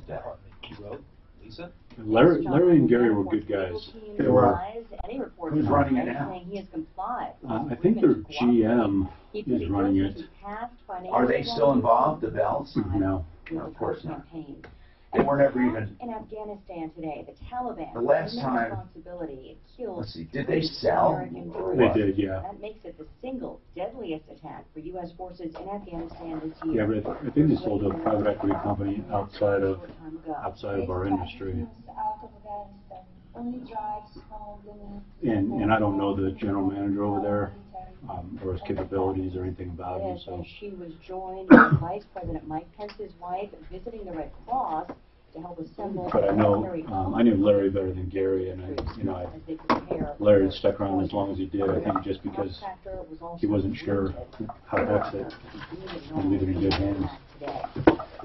department, he wrote. Lisa? Larry and Gary were good guys. They were. Who's running it now? I think their GM is running it. Are they still involved, the Bells? No. No, of course not. They weren't ever even. In Afghanistan today, the Taliban. The last time. Responsibility. It killed. Let's see. Did they sell? They did, yeah. That makes it the single deadliest attack for U.S. forces in Afghanistan this year. Yeah, but I think they sold to a private equity company outside of our industry. And I don't know the general manager over there or his capabilities or anything about him. So she was joined by Vice President Mike Pence's wife visiting the Red Cross to help assemble. But I knew Larry better than Gary, and Larry stuck around as long as he did. I think just because he wasn't sure how to exit and leave it in good hands.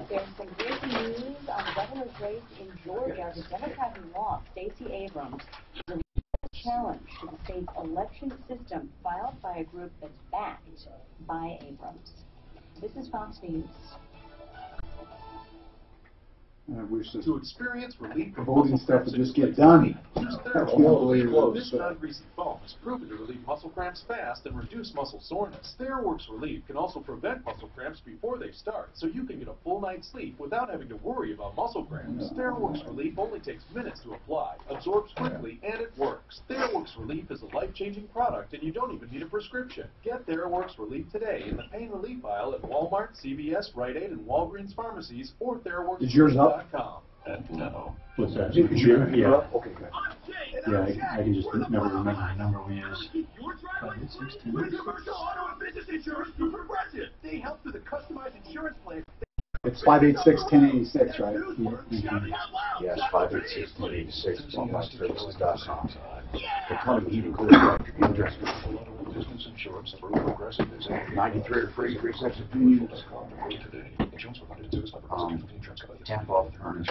There's some breaking news on the governor's race in Georgia. The Democrat who lost, Stacey Abrams, is a challenge to the state's election system filed by a group that's backed by Abrams. This is Fox News. To experience relief from voting stuff to just get done. Use Therapworks. This non-greasy foam is proven to relieve muscle cramps fast and reduce muscle soreness. Therapworks Relief can also prevent muscle cramps before they start, so you can get a full night's sleep without having to worry about muscle cramps. Therapworks Relief only takes minutes to apply, absorbs quickly, and it works. Therapworks Relief is a life-changing product, and you don't even need a prescription. Get Therapworks Relief today in the pain relief aisle at Walmart, CVS, Rite Aid, and Walgreens pharmacies, or Therapworks. Is yours up? And no. What's that? Yeah. Okay, good. Yeah, I can just never remember the number we use. Commercial auto and business insurance through Progressive. They help with a customized insurance plan. It's 586-1086, right? Yes, 586-1086. WalmartServices.com. The plumbing, heating, cooling, electric, address. Business insurance through Progressive is 93 are free, 3 sets of premiums. today. Insurance provided to us by Progressive Insurance Company. Tap off the earnings.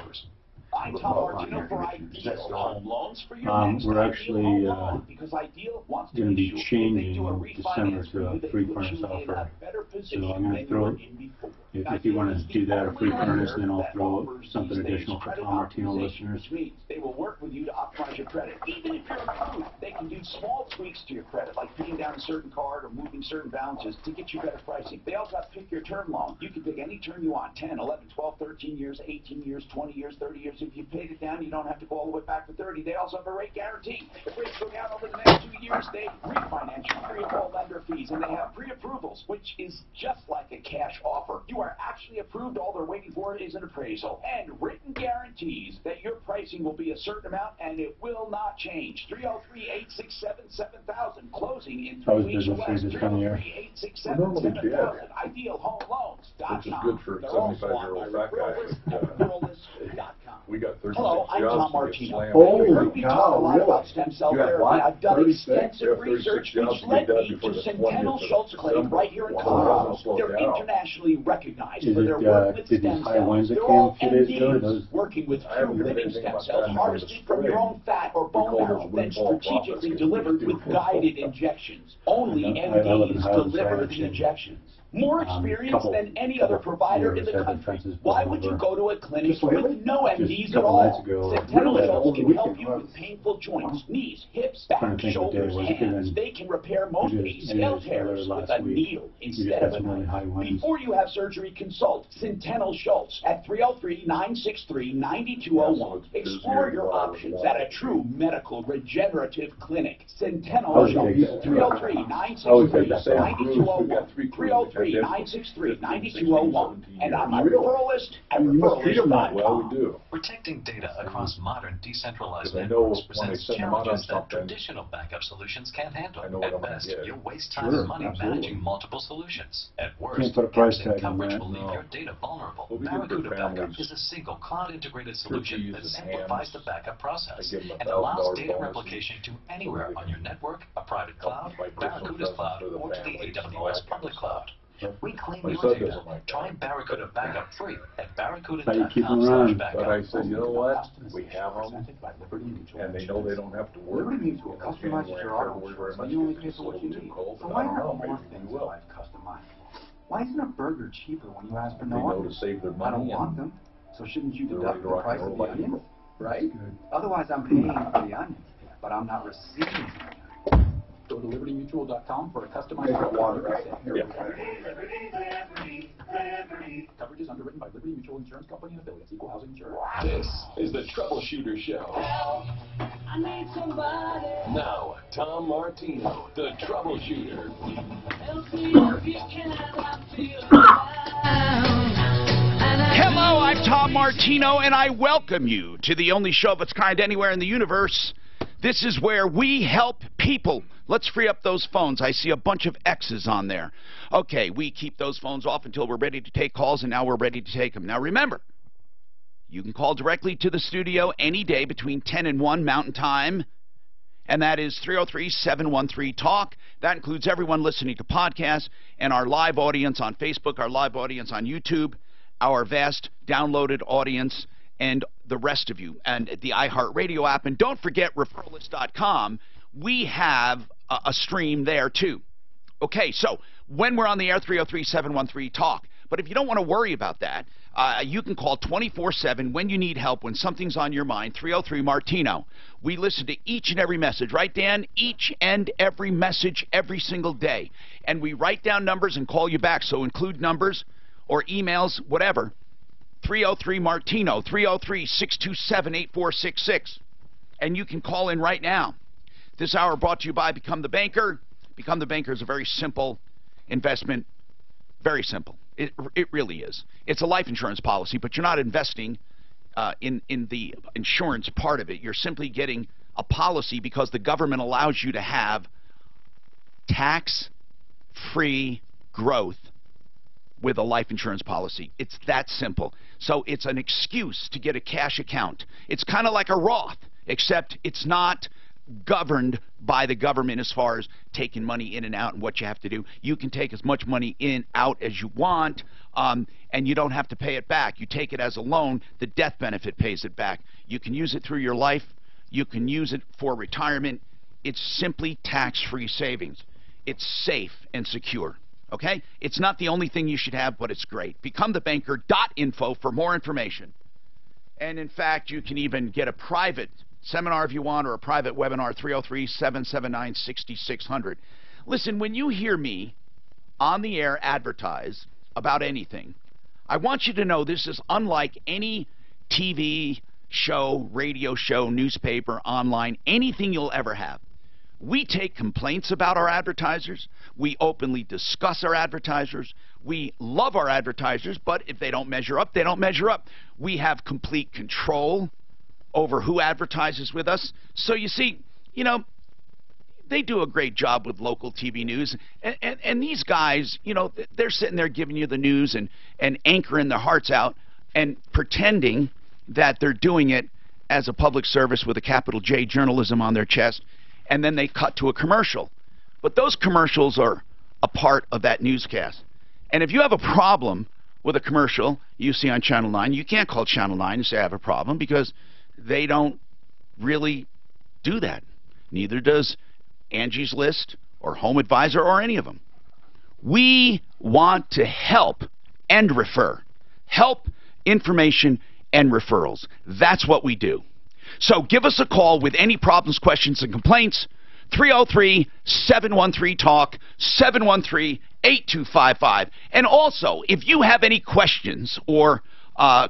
I'm Tom Martino for Ideal Home Loans for your next We're Ideal actually Home Loan, because Ideal wants to going to be be sure changing they do a in December refinance to a for you free that puts furnace you in offer. a better So position I'm going than to throw, you were in before. if you want to do that, a free furnace, then I'll that throw offers something these days additional for credit Tom Martino optimization, listeners. which means they will work with you to optimize your credit. Even if you're approved, they can do small tweaks to your credit, like paying down a certain card or moving certain balances to get you better pricing. They also have pick your term loan. You can pick any term you want, 10, 11, 12, 13 years, 18 years, 20 years, 30 years. If you paid it down, you don't have to go all the way back to 30. They also have a rate guarantee. If rates go down over the next 2 years, they refinance you free of all lender fees, and they have pre-approvals, which is just like a cash offer. You are actually approved. All they're waiting for is an appraisal and written guaretees that your pricing will be a certain amount and it will not change. 303-867-7000. Closing in 3 weeks or less. 303-867-7000. IdealHomeLoans.com. Which is good for 75-year-old fat guy. We got 36 Hello, I'm jobs Tom to Martino. get Holy You heard me cow, talk a lot really? about stem cell You got therapy. what? I've done 36? extensive We have 36 research jobs which to led get done me before to the Centennial 20th of Schultz Clay December. right here in Wow. Colorado. Slow They're down. internationally recognized Is for their it, work with did these stem high cells. winds that They're came all a few days ago? MDs Those working with I haven't true heard living anything stem about cells that. harvested from your own fat or bone call marrow, those then windfall strategically profits. delivered with guided injections. Only I live in MDs Highlands deliver Ranch, the and, injections. More experience couple- than any other provider in years the had country. fences Why built would you over. go to a clinic Just lately? with no Just a MDs at couple nights all? ago. Centennial Really? Schultz Over the can help weekend, you huh? with painful joints, knees, hips, Trying back, to think what day shoulders, it was. It could've hands. been- They can repair most maybe it was ACL tears last with a week. needle We instead just of had a some really high knife. winds. Before you have surgery, consult Centennial Schultz at 303-963-9201. Explore your options at a true medical regenerative clinic. Centennial Schultz, 303-963-9201. 303-963-9201. And on my referral list at You must treat them that Well, we referralist.com. do. Protecting data across modern decentralized Because I know networks when presents they send them out on challenges that something, traditional backup solutions can't handle. I know what I'm At gonna best, get. you'll waste time Sure, and money absolutely. managing multiple solutions. At worst, Can't put a price gaps in tag on coverage that. will leave No. your data vulnerable. Well, we do for Barracuda Backup families, is a single cloud-integrated solution turkeys that and simplifies the hams. backup process I give them and $1,000 allows data bonus replication to anywhere they on can your network, a private cloud, my personal Barracuda's present cloud, for the or to the families and all AWS that kind public of cloud. Reclaim My your son data. doesn't like that. Try Barracuda Backup free at How you keep them around? barracuda.com/backup. But I said, you know what? We have them, and they know they don't have to work. Liberty Mutual customizes your auto insurance, and you only pay for what you need. So why have more things in life customized? Why isn't a burger cheaper when you ask for They no know to onions? save their I don't money want and them. So shouldn't you deduct the price of the onion, right? Otherwise, I'm paying for the onion, but I'm not receiving the onion. Go to libertymutual.com for a customized water. Coverage is underwritten by Liberty Mutual Insurance Company and affiliates. Equal housing insurance. This is the Troubleshooter Show. I need somebody. Now, Tom Martino, the Troubleshooter. Help me if you can. I feel Hello, I'm Tom Martino, and I welcome you to the only show of its kind anywhere in the universe. This is where we help people. Let's free up those phones. I see a bunch of X's on there. Okay, we keep those phones off until we're ready to take calls, and now we're ready to take them. Now remember, you can call directly to the studio any day between 10 and 1 Mountain Time, and that is 303-713-TALK. That includes everyone listening to podcasts and our live audience on Facebook, our live audience on YouTube, our vast downloaded audience, and the rest of you, and the iHeartRadio app. And don't forget referralist.com. We have a stream there, too. Okay, so when we're on the air, 303-713-TALK. But if you don't want to worry about that, you can call 24/7 when you need help, when something's on your mind, 303-MARTINO. We listen to each and every message, right, Dan? Each and every message every single day. And we write down numbers and call you back, so include numbers or emails, whatever. 303-MARTINO, 303-627-8466. And you can call in right now. This hour brought to you by Become the Banker. Become the Banker is a very simple investment. Very simple. It really is. It's a life insurance policy, but you're not investing in the insurance part of it. You're simply getting a policy because the government allows you to have tax-free growth with a life insurance policy. It's that simple. So it's an excuse to get a cash account. It's kind of like a Roth, except it's not governed by the government as far as taking money in and out and what you have to do. You can take as much money in, out as you want, and you don't have to pay it back. You take it as a loan. The death benefit pays it back. You can use it through your life. You can use it for retirement. It's simply tax-free savings. It's safe and secure. Okay? It's not the only thing you should have, but it's great. BecomeTheBanker.info for more information. And in fact, you can even get a private seminar if you want, or a private webinar, 303-779-6600. Listen, when you hear me on the air advertise about anything, I want you to know this is unlike any TV show, radio show, newspaper, online, anything you'll ever have. We take complaints about our advertisers. We openly discuss our advertisers. We love our advertisers, but if they don't measure up, they don't measure up. We have complete control over who advertises with us. So you see, you know, they do a great job with local TV news. And these guys, you know, they're sitting there giving you the news and anchoring their hearts out and pretending that they're doing it as a public service with a capital J, journalism on their chest. And then they cut to a commercial. But those commercials are a part of that newscast. And if you have a problem with a commercial you see on Channel 9, you can't call Channel 9 and say I have a problem, because they don't really do that. Neither does Angie's List or Home Advisor or any of them. We want to help and refer. Help, information, and referrals. That's what we do. So give us a call with any problems, questions, and complaints. 303-713-TALK, 713-8255. And also, if you have any questions or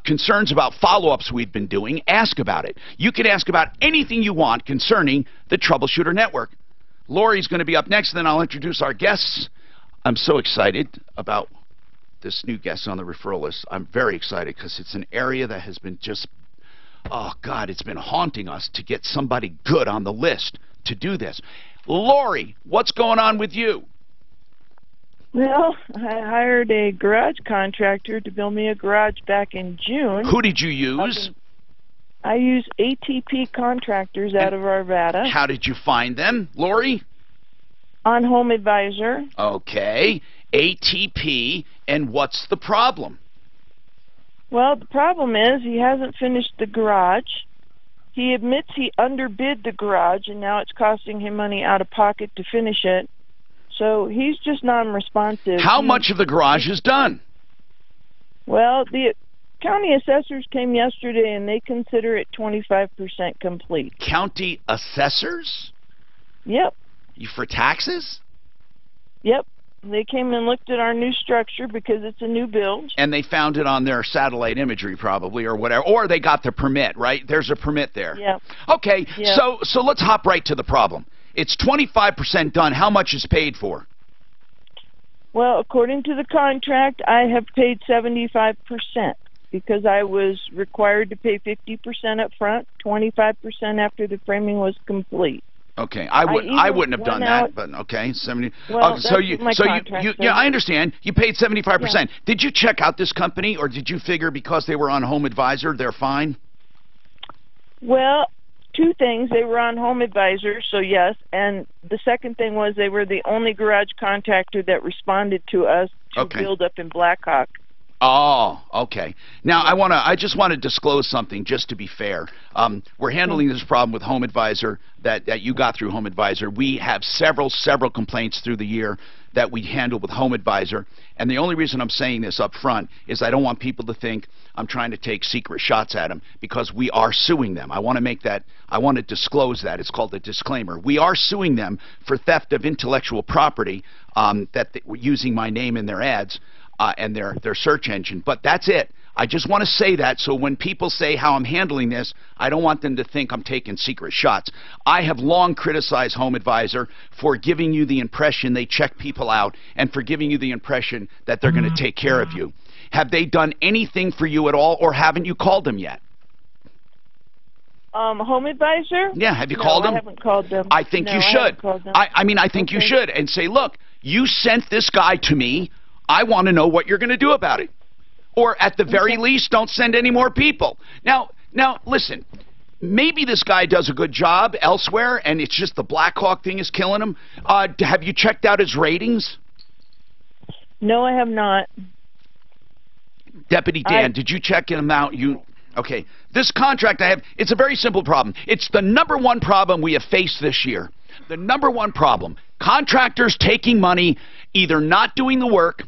concerns about follow-ups we've been doing, ask about it. You can ask about anything you want concerning the Troubleshooter Network. Lori's going to be up next, and then I'll introduce our guests. I'm so excited about this new guest on the referral list. I'm very excited because it's an area that has been just, oh God, it's been haunting us to get somebody good on the list to do this. Lori, what's going on with you? Well, I hired a garage contractor to build me a garage back in June. Who did you use? I use ATP contractors out of Arvada. How did you find them, Lori? On Home Advisor. Okay, ATP, and what's the problem? Well, the problem is he hasn't finished the garage. He admits he underbid the garage, and now it's costing him money out of pocket to finish it. So he's just non-responsive. How much of the garage is done? Well, the county assessors came yesterday, and they consider it 25% complete. County assessors? Yep. For taxes? Yep. They came and looked at our new structure because it's a new build. And they found it on their satellite imagery probably, or whatever. Or they got the permit, right? There's a permit there. Yeah. Okay, yeah. So let's hop right to the problem. It's 25% done. How much is paid for? Well, according to the contract, I have paid 75% because I was required to pay 50% up front, 25% after the framing was complete. Okay, I wouldn't have done that, but okay, 70. Well, so you yeah, I understand. You paid 75%. Yeah. Did you check out this company, or did you figure because they were on Home Advisor, they're fine? Well, two things. They were on Home Advisor, so yes, and the second thing was they were the only garage contractor that responded to us to build up in Blackhawk. Oh, okay. Now I just want to disclose something just to be fair. We're handling this problem with Home Advisor that you got through Home Advisor. We have several complaints through the year that we handle with Home Advisor, and the only reason I'm saying this up front is I don't want people to think I'm trying to take secret shots at them, because we are suing them. I want to disclose that. It's called a disclaimer. We are suing them for theft of intellectual property using my name in their ads. And their search engine. But that's it. I just want to say that so when people say how I'm handling this, I don't want them to think I'm taking secret shots. I have long criticized Home Advisor for giving you the impression they check people out and for giving you the impression that they're going to take care of you. Have they done anything for you at all, or haven't you called them yet? Home Advisor? Yeah, have you called them? I haven't called them. I think you should. I think you should, and say, look, you sent this guy to me. I want to know what you're going to do about it. Or at the very least, don't send any more people. Now, listen, maybe this guy does a good job elsewhere, and it's just the Blackhawk thing is killing him. Have you checked out his ratings? No, I have not. Deputy Dan, did you check him out? Okay. This contract I have, it's a very simple problem. It's the #1 problem we have faced this year. The #1 problem. Contractors taking money, either not doing the work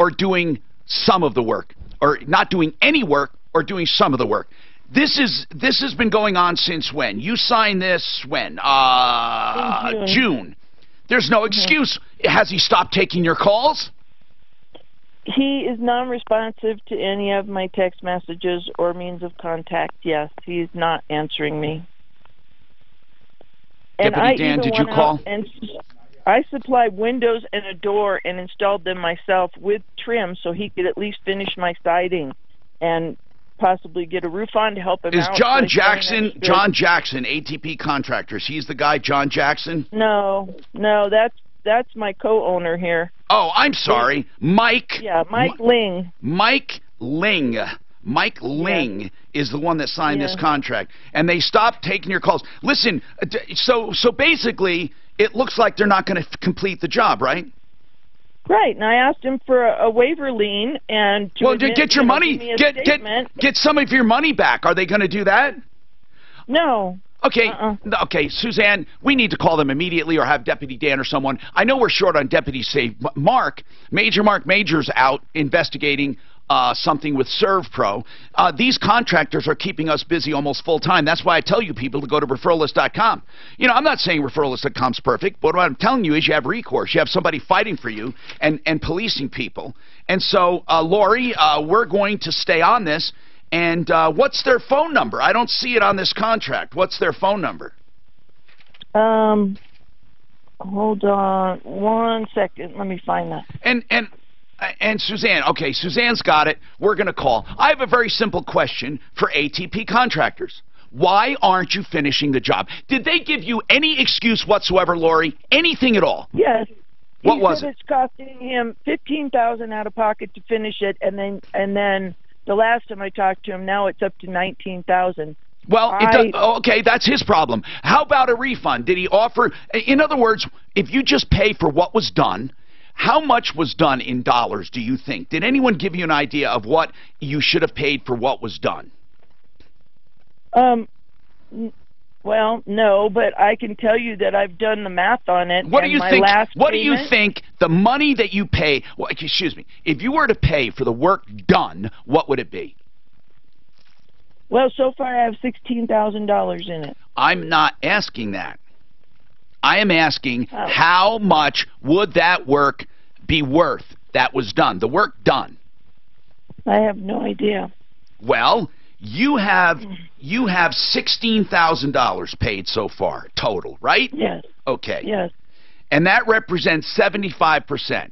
or doing some of the work, or not doing any work or doing some of the work. This has been going on since when? You signed this when? June. There's no excuse. Has he stopped taking your calls? He is non-responsive to any of my text messages or means of contact, yes. He's not answering me. Deputy Dan, did you call? I supplied windows and a door and installed them myself with trim so he could at least finish my siding and possibly get a roof on to help him out. Is John Jackson, ATP Contractors, he's the guy, John Jackson? No, that's my co-owner here. Oh, I'm sorry. Mike. Yeah, Mike Ling. Mike Ling. Mike Ling is the one that signed this contract, and they stopped taking your calls. Listen, so basically, it looks like they're not going to complete the job, right? Right, and I asked him for a waiver lien and to get your money, get some of your money back. Are they going to do that? No. Okay, okay, Suzanne, we need to call them immediately or have Deputy Dan or someone. I know we're short on deputies. Say, Major Mark Major's out investigating something with ServPro. These contractors are keeping us busy almost full time. That's why I tell you people to go to referralist.com. You know, I'm not saying referralist.com's perfect, but what I'm telling you is you have recourse. You have somebody fighting for you and policing people. And so, Lori, we're going to stay on this. And what's their phone number? I don't see it on this contract. What's their phone number? Hold on 1 second. Let me find that. And Suzanne, okay, Suzanne's got it. We're going to call. I have a very simple question for ATP contractors. Why aren't you finishing the job? Did they give you any excuse whatsoever, Lori? Anything at all? Yes. What was it? It's costing him $15,000 out of pocket to finish it, and then the last time I talked to him, now it's up to $19,000. Well, okay, that's his problem. How about a refund? Did he offer? In other words, if you just pay for what was done, how much was done in dollars, do you think? Did anyone give you an idea of what you should have paid for what was done? Well, no, but I can tell you that I've done the math on it. What do you think? What do you think the money that you pay? Well, excuse me. If you were to pay for the work done, what would it be? Well, so far I have $16,000 in it. I'm not asking that. I am asking how much would that work be worth that was done, the work done? I have no idea. Well, you have $16,000 paid so far total, right? Yes. Okay. Yes. And that represents 75%.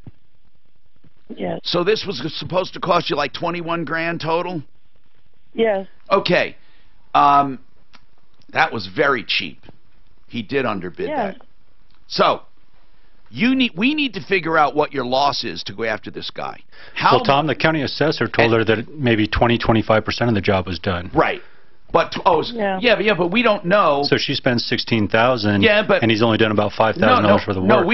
Yes. So this was supposed to cost you like 21 grand total? Yes. Okay. That was very cheap. He did underbid that. So, we need to figure out what your loss is to go after this guy. Well, Tom, the county assessor told her that maybe 20-25% of the job was done. Right. But but we don't know. So she spends $16,000. Yeah, but and he's only done about $5,000 worth of work. No,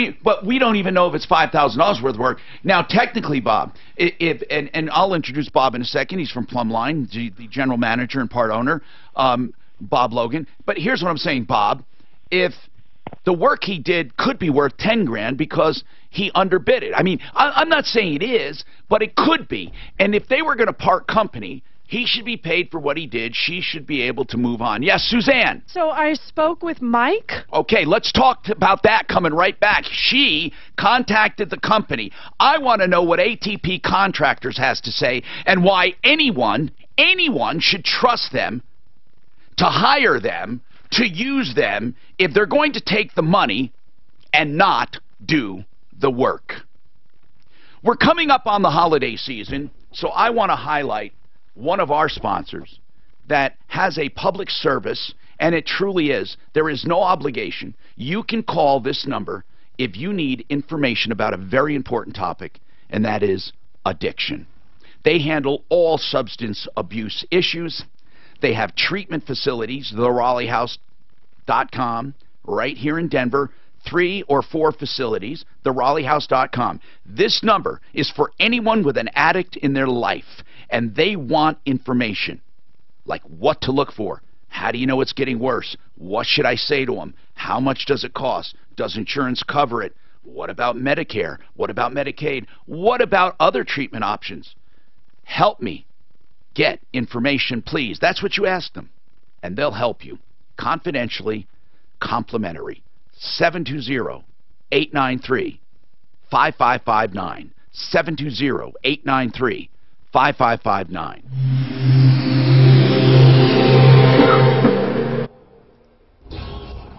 we don't even know if it's $5,000 worth of work. Now, technically, Bob, and I'll introduce Bob in a second. He's from Plumline, the general manager and part owner, Bob Logan. But here's what I'm saying, Bob. If the work he did could be worth 10 grand because he underbid it. I mean, I'm not saying it is, but it could be. And if they were going to part company, he should be paid for what he did. She should be able to move on. Yes, Suzanne. So I spoke with Mike. Okay, let's talk about that coming right back. She contacted the company. I want to know what ATP Contractors has to say and why anyone should trust them to hire them, to use them, if they're going to take the money and not do the work. We're coming up on the holiday season, so I want to highlight one of our sponsors that has a public service, and it truly is. There is no obligation. You can call this number if you need information about a very important topic, and that is addiction. They handle all substance abuse issues. They have treatment facilities, theraleighouse.com, right here in Denver, 3 or 4 facilities, theraleighouse.com. This number is for anyone with an addict in their life, and they want information, like what to look for. How do you know it's getting worse? What should I say to them? How much does it cost? Does insurance cover it? What about Medicare? What about Medicaid? What about other treatment options? Help me get information, please. That's what you ask them, and they'll help you. Confidentially, complimentary. 720-893-5559. 720-893-5559.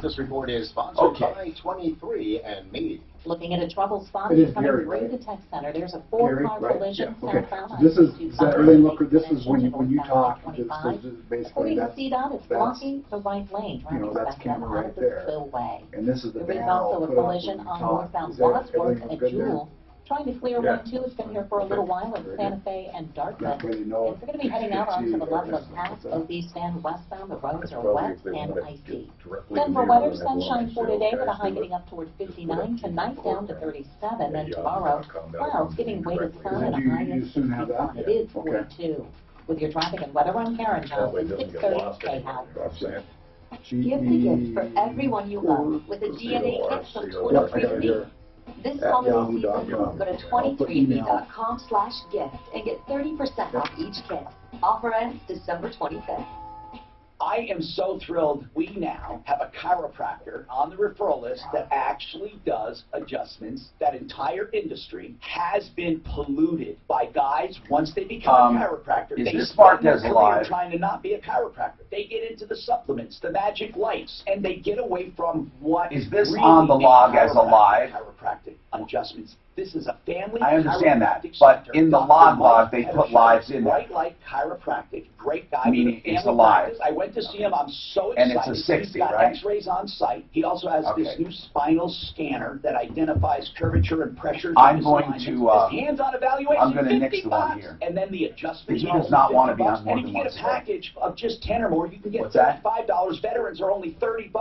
This report is sponsored by 23 and me. Looking at a trouble spot, It is coming Gary, through right? the tech center. There's a 4-car collision southbound So this is, I-2 so everything look, this is when you talk, this is basically According to that's, CDOT, it's blocking the right lane, trying to that's expect them camera out right of the there. spillway. And this is the There is banner I'll also a put up when collision you on talk. northbound Is that Wadsworth everything at good there? Jewel. Trying to clear Yeah. one, too. It's been here for a little while in Santa Fe and Dartmouth. That way you know If you're going to be heading out onto the level of path of East End westbound, the roads are wet and icy. Denver weather, sunshine for today with a high getting up toward 59, tonight down to 37, and tomorrow, clouds giving way to sun and a high of 61. It is 42. With your traffic and weather, I'm Karen Johnson, 630 K-House. Give the gift for everyone you love with a DNA kit from 23andMe. This holiday season, go to 23andMe.com/gift and get 30% off each kit. Offer ends December 25th. I am so thrilled we now have a chiropractor on the referral list that actually does adjustments. That entire industry has been polluted by guys once they become a chiropractor. Is they this spend marked their as career live? trying to not be a chiropractor. They get into the supplements, the magic lights, and they get away from what Is this really on the is log as a live? chiropractic adjustments. This is a family I understand that, chiropractic but center. in the Dr. log they Mike put Peters, lives in there. Bright Light Chiropractic, great guy. Meaning with a it's family alive. practice. I went to see him. I'm so And excited. it's a 60, He's got right? X-rays on site. He also has this Okay. new spinal scanner that identifies curvature and pressure. I'm going to, His hands-on evaluation. I'm going to nix the one $50. here. And then the adjustments. He are does only not want to be $50. on more And than if you one get a square. package of just 10 or more, you can get What's that? $35. Veterans are only $30.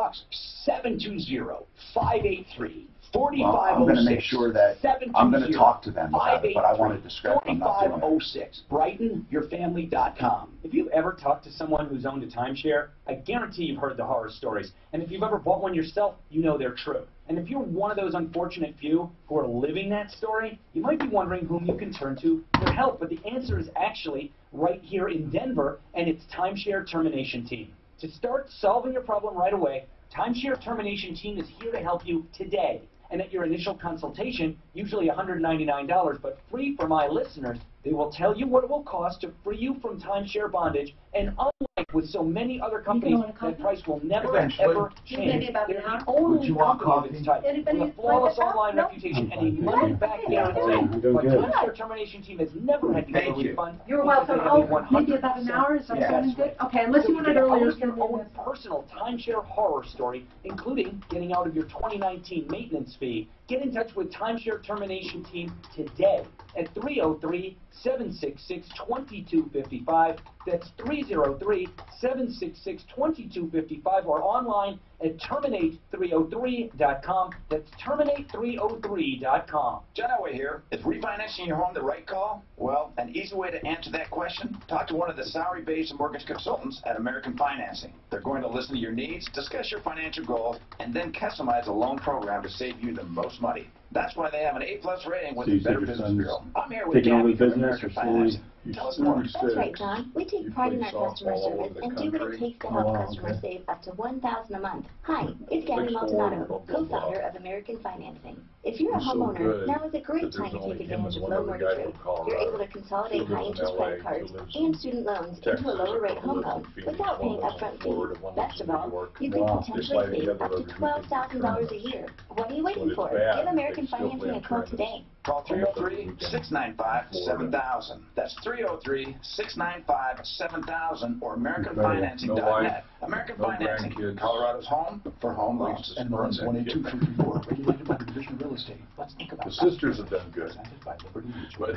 720-583. 4506. I'm going to make sure that I'm going to talk to them about it, but I want to discuss it. I'm not doing it. 4506. BrightonYourFamily.com. If you've ever talked to someone who's owned a timeshare, I guarantee you've heard the horror stories. And if you've ever bought one yourself, you know they're true. And if you're one of those unfortunate few who are living that story, you might be wondering whom you can turn to for help. But the answer is actually right here in Denver, and it's Timeshare Termination Team. To start solving your problem right away, Timeshare Termination Team is here to help you today. And at your initial consultation, usually $199, but free for my listeners, they will tell you what it will cost to free you from timeshare bondage. And unlike with so many other companies, that price will never, ever change. They're the only company of its type with a flawless online reputation and a money-back guarantee. But Timeshare Termination Team has never had to give a refund. You're welcome. Oh, maybe about an hour. Is that sounding good? Okay, unless you want to earlier. Your own personal timeshare horror story, including getting out of your 2019 maintenance fee. Get in touch with Timeshare Termination Team today at 303-766-2255. That's 303-766-2255 or online at Terminate303.com. That's Terminate303.com. John Elway here. Is refinancing your home the right call? Well, an easy way to answer that question, talk to one of the salary-based mortgage consultants at American Financing. They're going to listen to your needs, discuss your financial goals, and then customize a loan program to save you the most money. That's why they have an A+ rating with the Better Business Bureau. I'm here with Gabby from American Financing. Tell us more. That's right, John. We take pride in our customer service and do what it takes to help customers save up to $1,000 a month. Hi, it's Gabby Maldonado, co-founder of American Financing. If you're a homeowner, now is a great time to take advantage of low mortgage rates. You're able to consolidate high-interest credit cards and student loans into a lower-rate home loan without paying upfront fees. Best of all, you could potentially save up to $12,000 a year. What are you waiting for? Give American Financing a call today. Call 303-695-7000. That's 303-695-7000 or AmericanFinancing.net. American Financing, Colorado's home for home loans. And runs 182-234, regulated by the Division of Real Estate. Let's think about the sisters have done good. But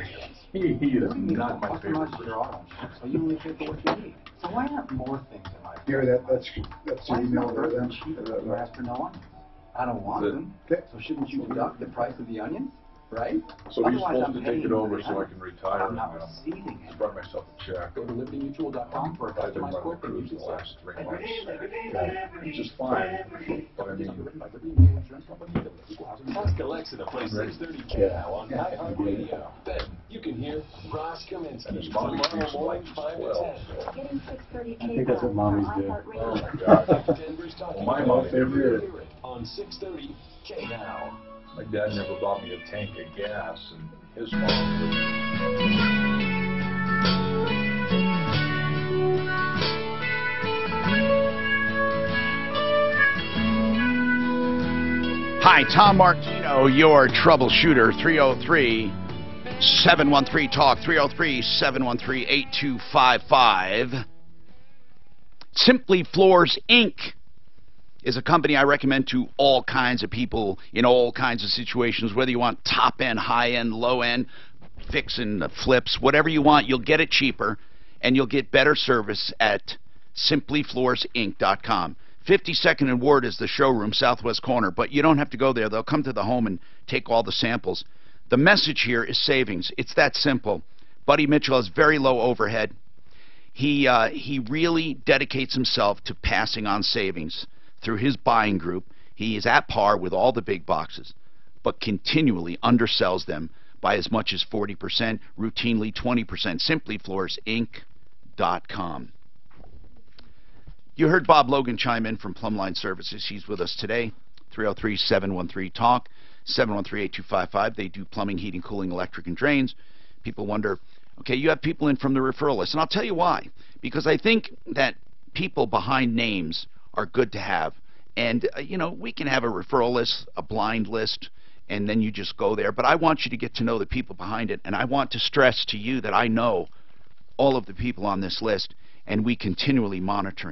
he is not my favorite. So you only pay for what you need. So why not more things in life? Gary, that's the email for them. You ask for no onions. I don't want them. So shouldn't you deduct the price of the onions? Right? So he's supposed to take it over so I can retire. I'm not receiving it. Just brought myself a check. Go to libertymutual.com for a customized quote and use it. The last 3 months. Which is fine. But I mean, Ask Alexa to play 630K now on iHeartRadio. Then you can hear Ross Kaminsky tomorrow morning 5 to 10. Getting 630K I think that's what mommies do. oh my God. Denver's My mom favorite. on 630K now. My dad never bought me a tank of gas, and his mom would. Hi, Tom Martino, your troubleshooter, 303-713-TALK, 303-713-8255. Simply Floors, Inc. is a company I recommend to all kinds of people in all kinds of situations, whether you want top-end, high-end, low-end, fixing the flips, whatever you want, you'll get it cheaper, and you'll get better service at simplyfloorsinc.com. 52nd and Ward is the showroom, southwest corner, but you don't have to go there. They'll come to the home and take all the samples. The message here is savings. It's that simple. Buddy Mitchell has very low overhead. He really dedicates himself to passing on savings through his buying group. He is at par with all the big boxes, but continually undersells them by as much as 40%, routinely 20%. Simplyfloorsinc.com. You heard Bob Logan chime in from Plumline Services. He's with us today. 303-713-TALK, 713-8255. They do plumbing, heating, cooling, electric, and drains. People wonder, okay, you have people in from the referral list. And I'll tell you why. Because I think that people behind names are good to have. And, you know, we can have a referral list, a blind list, and then you just go there. But I want you to get to know the people behind it. And I want to stress to you that I know all of the people on this list, and we continually monitor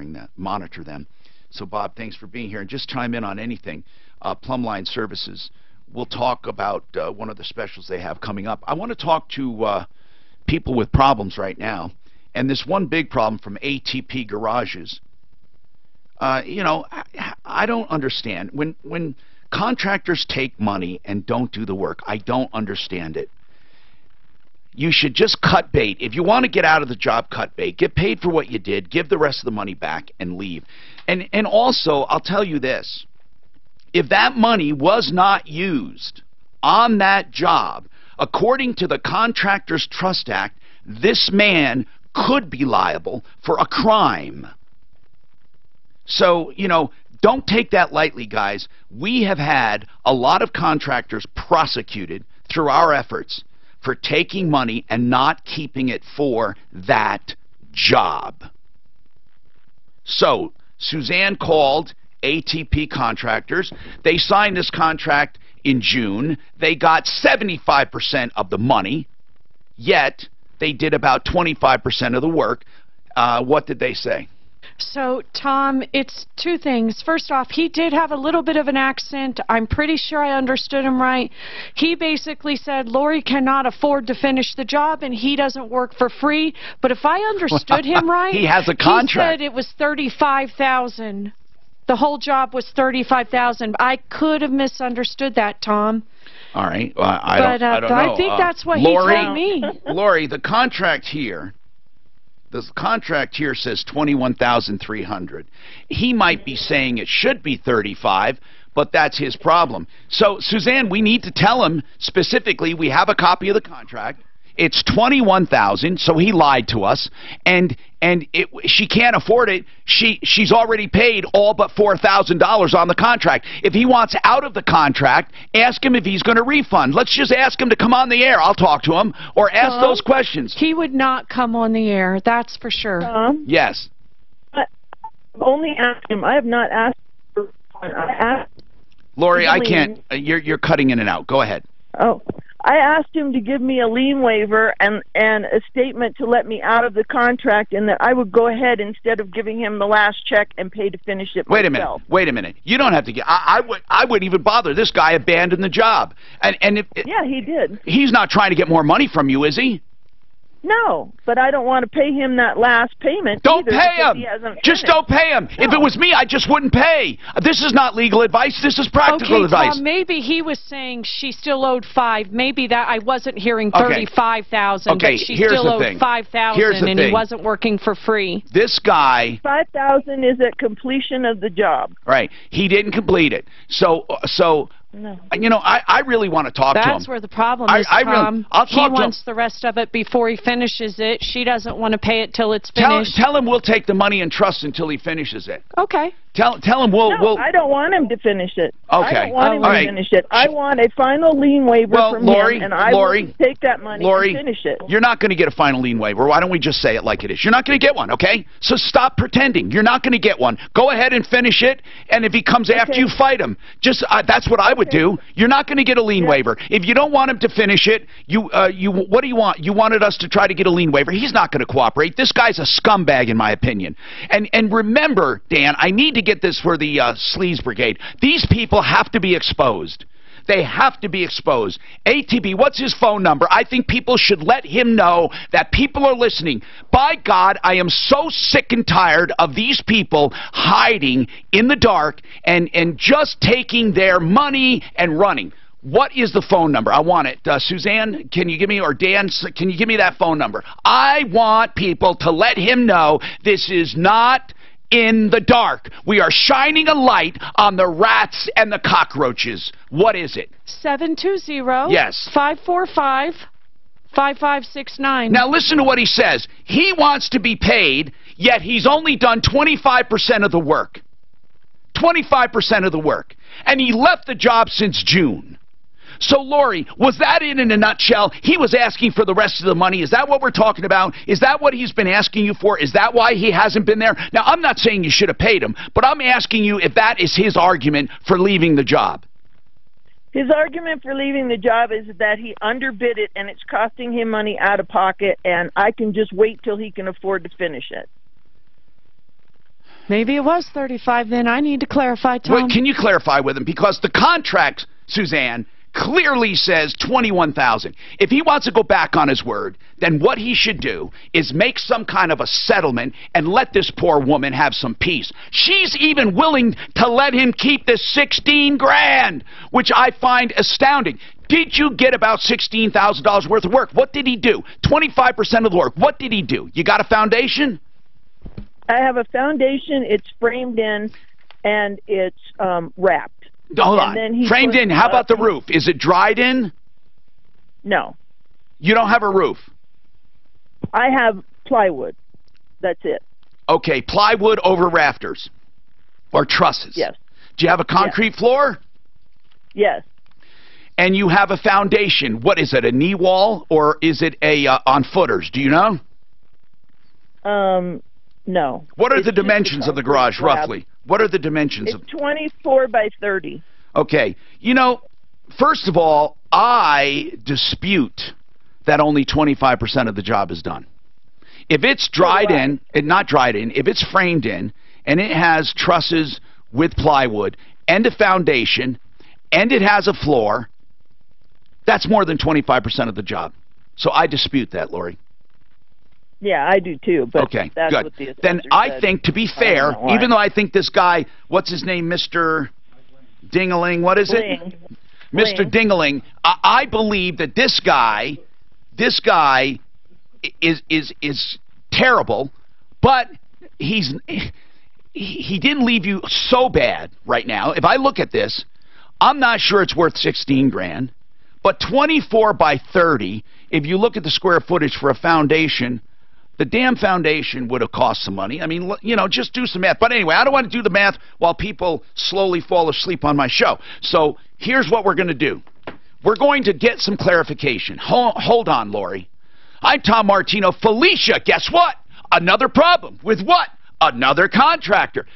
them. So, Bob, thanks for being here. And just chime in on anything. Plumline Services. We'll talk about one of the specials they have coming up. I want to talk to people with problems right now. And this one big problem from ATP Garages. You know, I don't understand. When Contractors take money and don't do the work. I don't understand it. You should just cut bait. If you want to get out of the job, cut bait. Get paid for what you did. Give the rest of the money back and leave. And also, I'll tell you this. If that money was not used on that job, according to the Contractors Trust Act, this man could be liable for a crime. So, you know, don't take that lightly, guys. We have had a lot of contractors prosecuted through our efforts for taking money and not keeping it for that job. So, Suzanne called ATP Contractors. They signed this contract in June. They got 75% of the money, yet they did about 25% of the work. What did they say? So, Tom, it's two things. First off, he did have a little bit of an accent. I'm pretty sure I understood him right. He basically said Lori cannot afford to finish the job and he doesn't work for free. But if I understood him right, he has a contract. He said it was $35,000. The whole job was $35,000. I could have misunderstood that, Tom. All right. I don't know. I think that's what Lori, he told me. Lori, the contract here says $21,300. He might be saying it should be $35,000, but that's his problem. So, Suzanne, we need to tell him specifically. We have a copy of the contract. It's $21,000, so he lied to us, and she can't afford it. She's already paid all but $4,000 on the contract. If he wants out of the contract, ask him if he's going to refund. Let's just ask him to come on the air. I'll talk to him, or ask those questions. He would not come on the air, that's for sure. Yes. I've only asked him. I have not asked. I asked. Lori, I can't. You're cutting in and out. Go ahead. Oh. I asked him to give me a lien waiver and a statement to let me out of the contract, and that I would go ahead instead of giving him the last check and pay to finish it myself. Wait a minute. You don't have to get. I wouldn't even bother. This guy abandoned the job, yeah, he did. He's not trying to get more money from you, is he? No, but I don't want to pay him that last payment. Don't pay him. Just don't pay him. No. If it was me, I just wouldn't pay. This is not legal advice. This is practical advice. Tom, maybe he was saying she still owed $5,000. Maybe that I wasn't hearing $35,000, but she still owed $5,000, and he wasn't working for free. This guy. $5,000 is at completion of the job. Right. He didn't complete it. So. No. You know, I really want to talk to him. That's where the problem is, Tom. I'll talk he wants the rest of it before he finishes it. She doesn't want to pay it till it's finished. Tell him we'll take the money in trust until he finishes it. Okay. Tell him we'll... No, I don't want him to finish it. Okay. I don't want him to finish it. I want a final lien waiver from him, and I will take that money and finish it. You're not going to get a final lien waiver. Why don't we just say it like it is? You're not going to get one, okay? So stop pretending. You're not going to get one. Go ahead and finish it, and if he comes after you, fight him. Just that's what I would do. You're not going to get a lien waiver. If you don't want him to finish it, what do you want? You wanted us to try to get a lien waiver. He's not going to cooperate. This guy's a scumbag, in my opinion. And remember, Dan, I need to get this for the Sleaze Brigade. These people have to be exposed. They have to be exposed. ATB, what's his phone number? I think people should let him know that people are listening. By God, I am so sick and tired of these people hiding in the dark and just taking their money and running. What is the phone number? I want it. Suzanne, can you give me, or Dan, can you give me that phone number? I want people to let him know this is not in the dark. We are shining a light on the rats and the cockroaches. What is it? 720 yes 545 5569. Now listen to what he says. He wants to be paid, yet he's only done 25% of the work. 25% of the work. And he left the job since June. So, Lori, was that in a nutshell? He was asking for the rest of the money. Is that what we're talking about? Is that what he's been asking you for? Is that why he hasn't been there? Now, I'm not saying you should have paid him, but I'm asking you if that is his argument for leaving the job. His argument for leaving the job is that he underbid it, and it's costing him money out of pocket, and I can just wait till he can afford to finish it. Maybe it was 35 then. I need to clarify, Tom. Well, can you clarify with him? Because the contract, Suzanne, clearly says 21,000. If he wants to go back on his word, then what he should do is make some kind of a settlement and let this poor woman have some peace. She's even willing to let him keep the 16 grand, which I find astounding. Did you get about $16,000 worth of work? What did he do? 25% of the work. What did he do? You got a foundation? I have a foundation. It's framed in, and it's wrapped. Hold on. Framed in. How about the roof? Is it dried in? No. You don't have a roof? I have plywood. That's it. Okay, plywood over rafters or trusses. Yes. Do you have a concrete floor? Yes. And you have a foundation. What is it, a knee wall, or is it a on footers? Do you know? No. What are the dimensions of the garage, roughly? What are the dimensions? It's 24 by 30. Okay. You know, first of all, I dispute that only 25% of the job is done. If it's dried in, not dried in, if it's framed in, and it has trusses with plywood, and a foundation, and it has a floor, that's more than 25% of the job. So I dispute that, Lori. Yeah, I do too. But okay, that's good. What the then I think, to be fair, even though I think this guy, what's his name, Mr. Dingaling, what is it? Mr. Dingaling, I believe that this guy is terrible, but he didn't leave you so bad right now. If I look at this, I'm not sure it's worth 16 grand, but 24 by 30, if you look at the square footage for a foundation, the damn foundation would have cost some money. I mean, you know, just do some math. But anyway, I don't want to do the math while people slowly fall asleep on my show. So here's what we're going to do. We're going to get some clarification. Hold on, Lori. I'm Tom Martino. Felicia, guess what? Another problem. With what? Another contractor.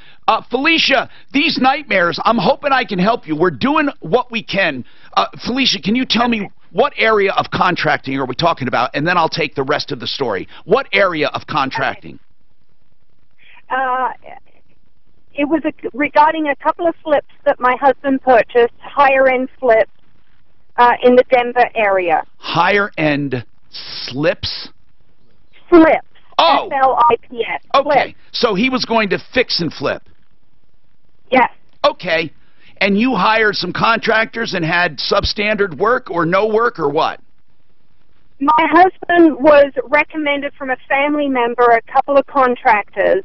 Felicia, these nightmares, I'm hoping I can help you. We're doing what we can. Felicia, can you tell me what area of contracting are we talking about? And then I'll take the rest of the story. What area of contracting? It was regarding a couple of flips that my husband purchased, higher-end flips in the Denver area. Higher-end slips? Flips. Oh. F-L-I-P-S. Okay. Flips. So he was going to fix and flip. Yes. Okay. And you hired some contractors and had substandard work or no work or what? My husband was recommended from a family member, a couple of contractors,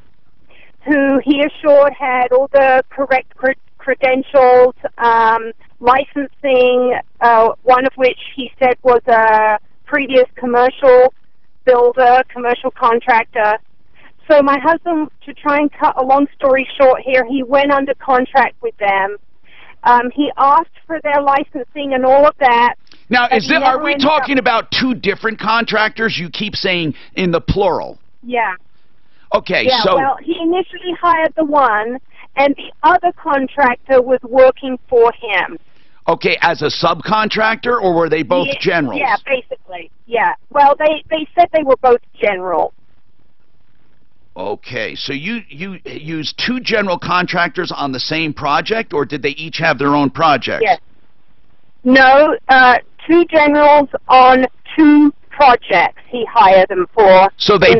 who he assured had all the correct credentials, licensing, one of which he said was a previous commercial builder, commercial contractor. So my husband, to try and cut a long story short here, he went under contract with them. He asked for their licensing and all of that. Now, are we talking about two different contractors? You keep saying in the plural. Yeah. Okay, yeah, so... well, he initially hired the one, and the other contractor was working for him. Okay, as a subcontractor, or were they both generals? Yeah, basically, yeah. Well, they said they were both general. Okay, so you used two general contractors on the same project, or did they each have their own projects? Yes. No, two generals on two projects he hired them for. So they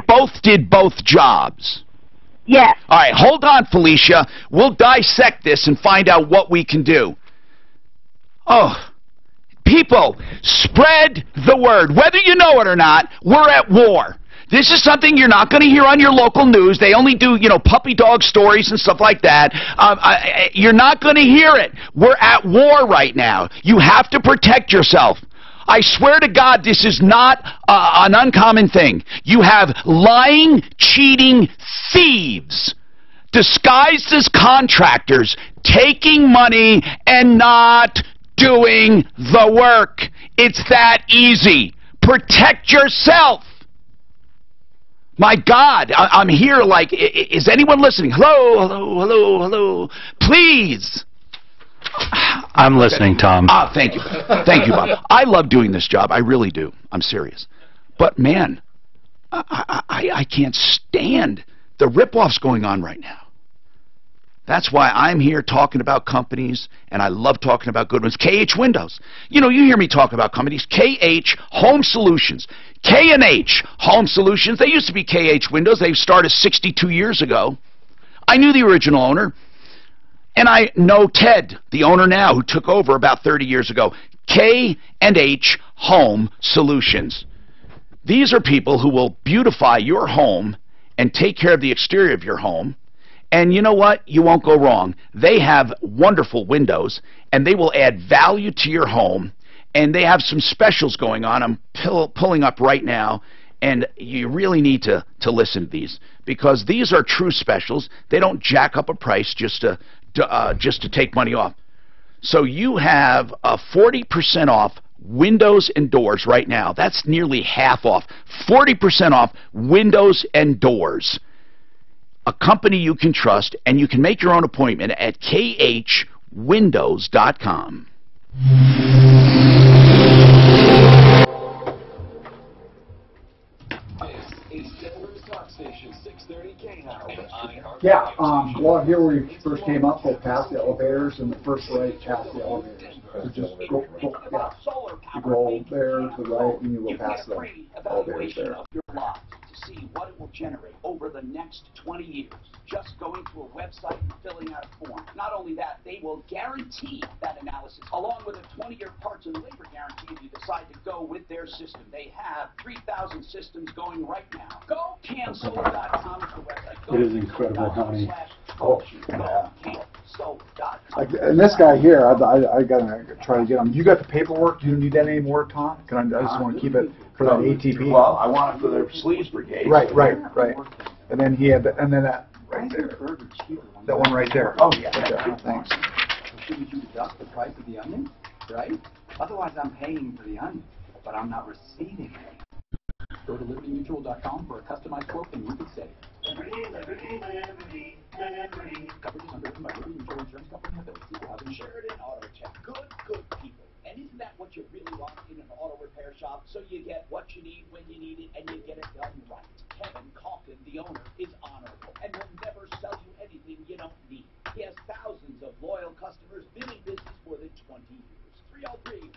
both did both jobs. Yes. All right, hold on, Felicia. We'll dissect this and find out what we can do. Oh, people, spread the word. Whether you know it or not, we're at war. This is something you're not going to hear on your local news. They only do, you know, puppy dog stories and stuff like that. You're not going to hear it. We're at war right now. You have to protect yourself. I swear to God, this is not an uncommon thing. You have lying, cheating thieves disguised as contractors taking money and not doing the work. It's that easy. Protect yourself. My God, I'm here like, is anyone listening? Hello, hello, hello, hello. Please. I'm listening, Tom. Thank you. Thank you, Bob. I love doing this job. I really do. I'm serious. But, man, I can't stand the rip-offs going on right now. That's why I'm here talking about companies, and I love talking about good ones. KH Windows. You know, you hear me talk about companies. KH Home Solutions. K&H Home Solutions. They used to be KH Windows. They started 62 years ago. I knew the original owner, and I know Ted, the owner now, who took over about 30 years ago. K&H Home Solutions. These are people who will beautify your home and take care of the exterior of your home. And you know what? You won't go wrong. They have wonderful windows, and they will add value to your home. And they have some specials going on. I'm pulling up right now, and you really need to listen to these, because these are true specials. They don't jack up a price just to take money off. So you have a 40% off windows and doors right now. That's nearly half off. 40% off windows and doors. A company you can trust, and you can make your own appointment at khwindows.com. Yeah, well, here where you first came up, go past the elevators, and the first right past the elevators. So just go yeah. You go there to the right, and you go past the elevators there. To see what it will generate over the next 20 years. Just going to a website and filling out a form. Not only that, they will guarantee that analysis, along with a 20-year parts and labor guarantee if you decide to go with their system. They have 3,000 systems going right now. Go camsolar.com is the website. It is incredible how many. And this guy here, I gotta try to get him. You got the paperwork? Do you need that anymore, Tom? I just want to keep it for that ATP. Well, I want it for the sleeves brigade. Right. And then he had, and then that right there. That one right there. Oh yeah. Right there. Thanks. Shouldn't you deduct the price of the onion, right? Otherwise, I'm paying for the onion, but I'm not receiving it. Go to libertymutual.com for a customized quote, and you can save. Coverage is underwritten by Liberty Mutual Insurance Company. Equal housing Sheridan Auto Check. Good people. And isn't that what you really want in an auto repair shop? So you get what you need when you need it, and you get it done right. Kevin Calkin, the owner, is honorable and will never sell you anything you don't need. He has thousands of loyal customers, been in business more than 20 years.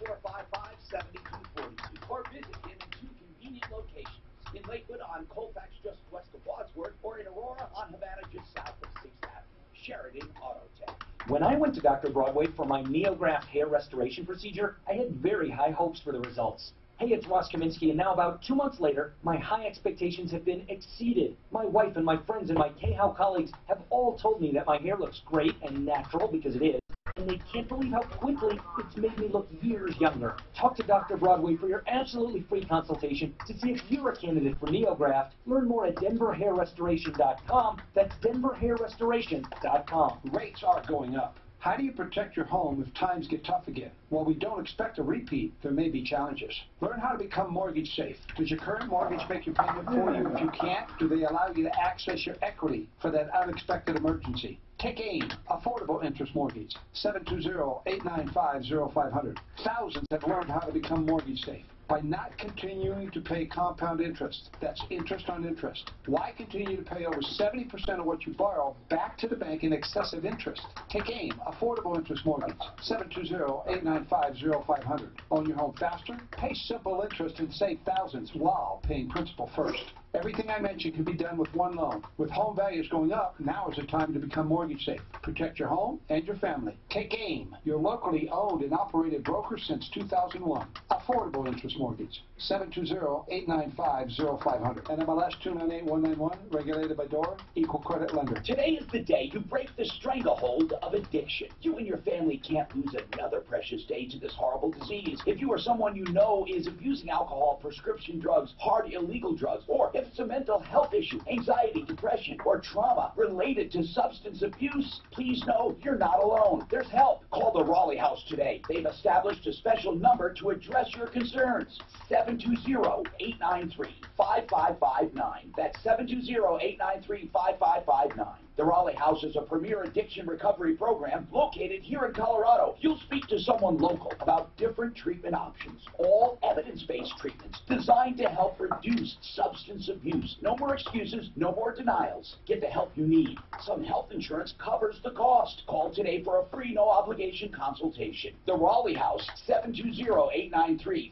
303-455-7242. Or visit him in 2 convenient locations. In Lakewood on Colfax just west of Wadsworth, or in Aurora on Havana just south of 6th Avenue. Sheridan Auto Tech. When I went to Dr. Broadway for my Neograft hair restoration procedure, I had very high hopes for the results. Hey, it's Ross Kaminsky, and now about 2 months later, my high expectations have been exceeded. My wife and my friends and my K-How colleagues have all told me that my hair looks great and natural, because it is, and they can't believe how quickly it's made me look years younger. Talk to Dr. Broadway for your absolutely free consultation to see if you're a candidate for Neograft. Learn more at denverhairrestoration.com. That's denverhairrestoration.com. Rates are going up. How do you protect your home if times get tough again? While we don't expect a repeat, there may be challenges. Learn how to become mortgage safe. Does your current mortgage make your payment for you? If you can't, do they allow you to access your equity for that unexpected emergency? Take AIM, Affordable Interest Mortgage, 720-895-0500. Thousands have learned how to become mortgage safe by not continuing to pay compound interest. That's interest on interest. Why continue to pay over 70% of what you borrow back to the bank in excessive interest? Take AIM, Affordable Interest Mortgage, 720-895-0500. Own your home faster, pay simple interest, and save thousands while paying principal first. Everything I mentioned can be done with one loan. With home values going up, now is the time to become mortgage safe. Protect your home and your family. Take AIM, your locally owned and operated broker since 2001. Affordable Interest Mortgage, 720-895-0500. NMLS 298191, regulated by DORA, equal credit lender. Today is the day you break the stranglehold of addiction. You and your family can't lose another precious day to this horrible disease. If you or someone you know is abusing alcohol, prescription drugs, hard illegal drugs, or if it's a mental health issue, anxiety, depression, or trauma related to substance abuse, please know you're not alone. There's help. Call the Raleigh House today. They've established a special number to address your concerns. 720-893-5559. That's 720-893-5559. The Raleigh House is a premier addiction recovery program located here in Colorado. You'll speak to someone local about different treatment options, all evidence-based treatments designed to help reduce substance abuse. No more excuses, no more denials. Get the help you need. Some health insurance covers the cost. Call today for a free, no-obligation consultation. The Raleigh House, 720-893-5559.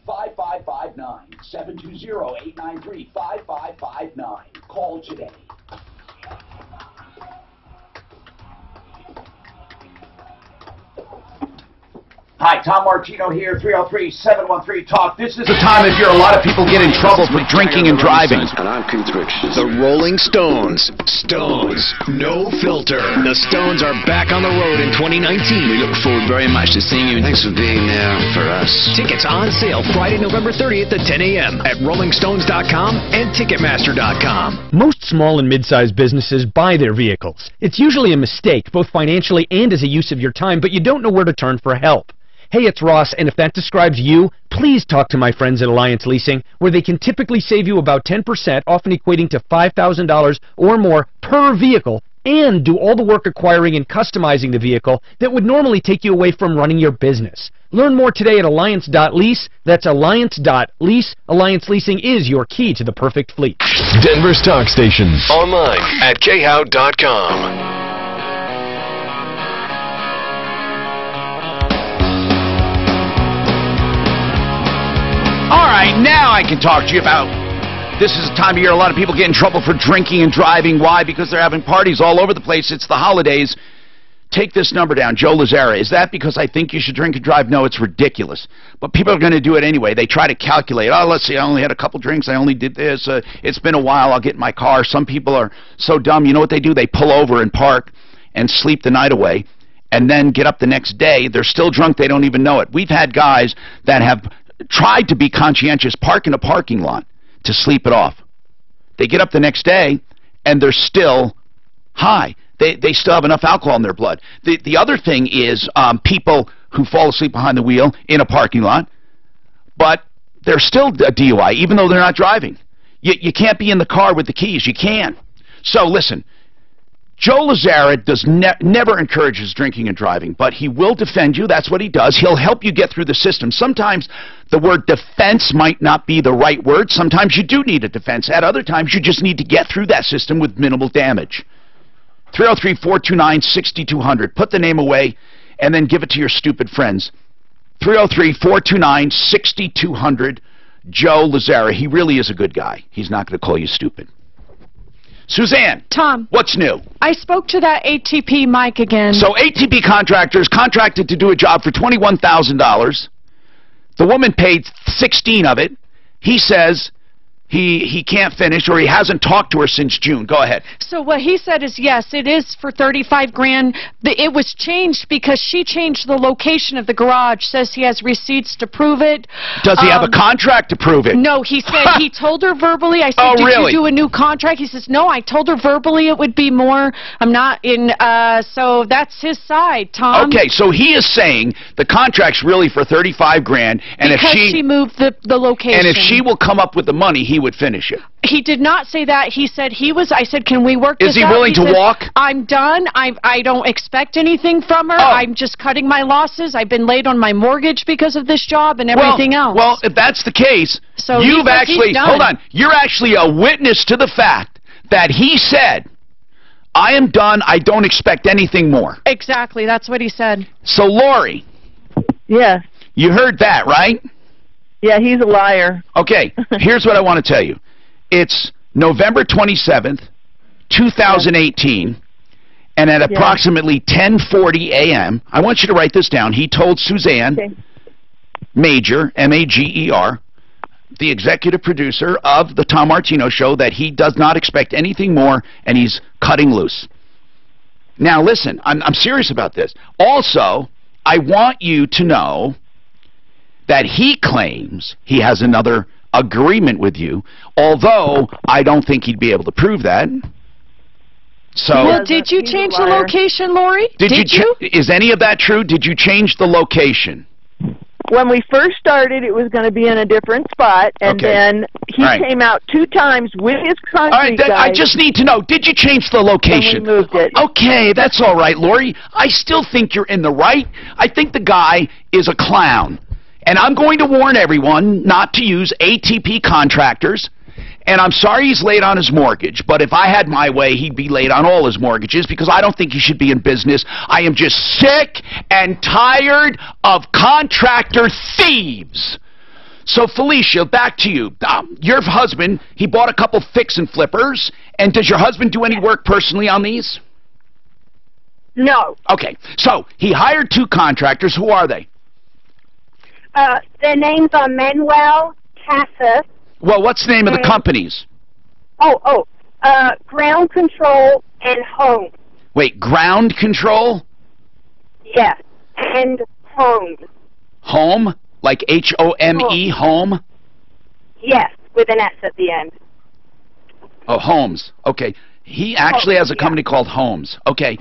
720-893-5559. Call today. Hi, Tom Martino here, 303-713-TALK. This is the time of year a lot of people get in trouble for drinking and driving. And I'm Keith Richards. The Rolling Stones. Stones. No filter. The Stones are back on the road in 2019. We look forward very much to seeing you. Thanks for being there for us. Tickets on sale Friday, November 30th at 10 a.m. at rollingstones.com and Ticketmaster.com. Most small and mid-sized businesses buy their vehicles. It's usually a mistake, both financially and as a use of your time, but you don't know where to turn for help. Hey, it's Ross, and if that describes you, please talk to my friends at Alliance Leasing, where they can typically save you about 10%, often equating to $5,000 or more per vehicle, and do all the work acquiring and customizing the vehicle that would normally take you away from running your business. Learn more today at alliance.lease. That's alliance.lease. Alliance Leasing is your key to the perfect fleet. Denver's talk stations. Online at khow.com. All right, now I can talk to you about, this is the time of year a lot of people get in trouble for drinking and driving. Why? Because they're having parties all over the place. It's the holidays. Take this number down, Joe Lazara. Is that because I think you should drink and drive? No, it's ridiculous. But people are going to do it anyway. They try to calculate, oh, let's see, I only had a couple drinks. I only did this. It's been a while. I'll get in my car. Some people are so dumb. You know what they do? They pull over and park and sleep the night away and then get up the next day. They're still drunk. They don't even know it. We've had guys that have tried to be conscientious, park in a parking lot to sleep it off. They get up the next day and they're still high. They still have enough alcohol in their blood. The other thing is people who fall asleep behind the wheel in a parking lot, but they're still a DUI even though they're not driving. You can't be in the car with the keys. You can. So listen, Joe Lazara never encourages drinking and driving, but he will defend you. That's what he does. He'll help you get through the system. Sometimes the word defense might not be the right word. Sometimes you do need a defense. At other times, you just need to get through that system with minimal damage. 303-429-6200. Put the name away and then give it to your stupid friends. 303-429-6200. Joe Lazara. He really is a good guy. He's not going to call you stupid. Suzanne. Tom. What's new? I spoke to that ATP Mike again. So ATP contractors contracted to do a job for $21,000. The woman paid 16 of it. He says he can't finish, or he hasn't talked to her since June. Go ahead. So what he said is, yes, it is for $35,000. It was changed because she changed the location of the garage. Says he has receipts to prove it. Does he have a contract to prove it? No, he said he told her verbally. I said, oh, did really? you do a new contract? He says, no, I told her verbally it would be more. I'm not in, so that's his side, Tom. Okay, so he is saying the contract's really for $35,000, and because if she moved the location. And if she will come up with the money, he would finish it. He did not say that. He said he was. I said, can we work this out? Is he willing to walk? I'm done. I don't expect anything from her. I'm just cutting my losses. I've been late on my mortgage because of this job and everything else. Well, if that's the case, so you've actually, hold on, you're actually a witness to the fact that he said, I am done. I don't expect anything more. Exactly. That's what he said. So, Lori. Yeah. You heard that, right? Yeah, he's a liar. Okay, here's what I want to tell you. It's November 27th, 2018, and at approximately 10:40 a.m., I want you to write this down. He told Suzanne Mager, M-A-G-E-R, the executive producer of the Tom Martino Show, that he does not expect anything more, and he's cutting loose. Now, listen, I'm serious about this. Also, I want you to know that he claims he has another agreement with you, although I don't think he'd be able to prove that. So, well, did you change the location, Lori? Did you? Is any of that true? Did you change the location? when we first started, it was going to be in a different spot, and then he came out 2 times with his concrete guys. I just need to know, did you change the location? And we moved it. Okay, that's all right, Lori. I still think you're in the right. I think the guy is a clown. And I'm going to warn everyone not to use ATP contractors. And I'm sorry he's late on his mortgage, but if I had my way, he'd be late on all his mortgages because I don't think he should be in business. I am just sick and tired of contractor thieves. So, Felicia, back to you. Your husband, he bought a couple fix and flippers, and does your husband do any work personally on these? No. Okay, so he hired 2 contractors. Who are they? Their names are Manuel Casas. Well, what's the name of the companies? Ground Control and Home. Wait, Ground Control? Yes, and Home. Home? Like H-O-M-E, Home? Yes, with an S at the end. Oh, Homes. Okay. He actually has a company called Homes. Okay,